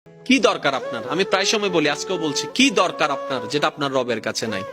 কি দরকার আপনার? আমি প্রায় সময় বলি, আজকেও বলছি, কি দরকার আপনার যেটা আপনার রবের কাছে নাই?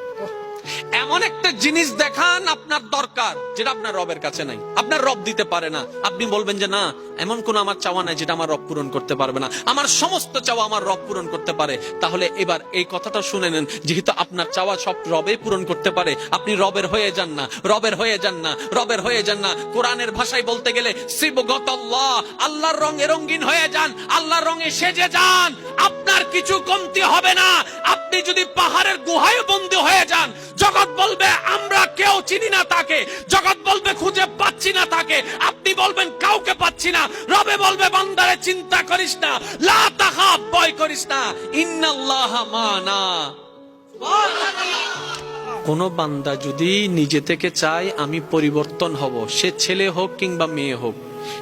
এমন একটা জিনিস দেখান আপনার দরকার যেটা আপনার রবের কাছে নাই। আপনার রব দিতে পারে না, আপনি বলবেন যে না, এমন কোন আমার চাওয়া নাই যেটা আমার রব পূরণ করতে পারবে না, আমার সমস্ত চাওয়া আমার রব পূরণ করতে পারে। তাহলে এবার এই কথাটা শুনে নেন, যেহেতু আপনার চাওয়া সব রবে পূরণ করতে পারে, আপনি রবের হয়ে যান না, রবের হয়ে যান না, রবের হয়ে যান না। কোরআনের ভাষায় বলতে গেলে সিবগতাল্লাহ, আল্লাহর রঙে রঙিন হয়ে যান, আল্লাহর রঙে সেজে যান, আপনার কিছু কমতি হবে না। আপনি যদি পাহাড়ের গুহায় বন্দী হয়ে যান, জগৎ বলবে আমরা কেউ চিনি না তাকে, জগৎ বলবে খুঁজে পাচ্ছি না তাকে, আপনি বলবেন কাউকে পাচ্ছি না, রবে বলবে বান্দারে চিন্তা করিস না, লা তাখাফ, ভয় করিস না, ইন্নাল্লাহা মানা। কোন বান্দা যদি নিজে থেকে চায় আমি পরিবর্তন হব, সে ছেলে হোক কিংবা মেয়ে হোক,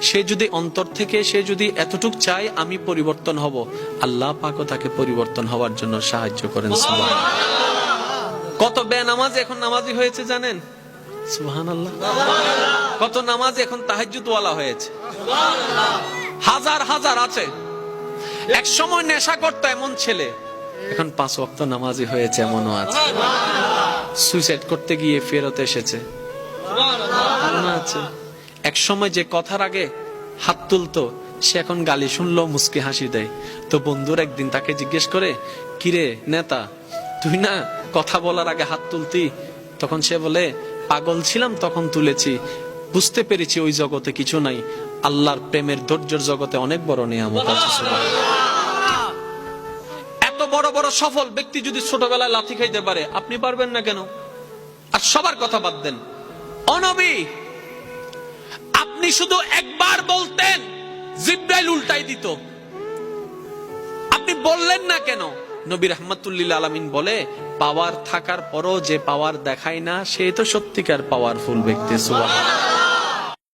সে যদি অন্তর থেকে সে যদি এতটুক চায় আমি পরিবর্তন হব, আল্লাহ পাকও তাকে পরিবর্তন হওয়ার জন্য সাহায্য করেন। সুবহানাল্লাহ। কত বেনামাজ এখন নামাজি হয়েছে জানেন? সুবহানাল্লাহ। কত নামাজ এখন তাহাজ্জুদ ওয়ালা হয়েছে, হাজার হাজার আছে। এক সময় নেশা করতো এমন ছেলে, এখন 5 ওয়াক্ত নামাজি হয়েছে এমনও আছে। সুইসাইড করতে গিয়ে ফেরত এসেছে, আছে। এক সময় যে কথার আগে হাত তুলতো, সে এখন গালি শুনলো মুস্কি হাসি দেয়। তো বন্ধুর একদিন তাকে জিজ্ঞেস করে, কিরে নেতা, তুই না কথা বলার আগে হাত তুলতি? তখন সে বলে, পাগল ছিলাম তখন তুলেছি, বুঝতে পেরেছি ওই জগতে কিছু নাই, আল্লাহর প্রেমের ধৈর্যের জগতে অনেক বড় নিয়ামত আছে। এত বড় বড় সফল ব্যক্তি যদি ছোটবেলায় লাথি খাইতে পারে, আপনি পারবেন না কেন? আর সবার কথা বাদ দেন, ও নবী, আপনি শুধু একবার বলতেন জিবরাইল উল্টাই দিত, আপনি বললেন না কেন? নবী রাহমাতুল লিল আলামিন বলে, পাওয়ার থাকার পরও যে পাওয়ার দেখায় না, সে তো সত্যিকার পাওয়ারফুল ব্যক্তি। সুবহানাল্লাহ।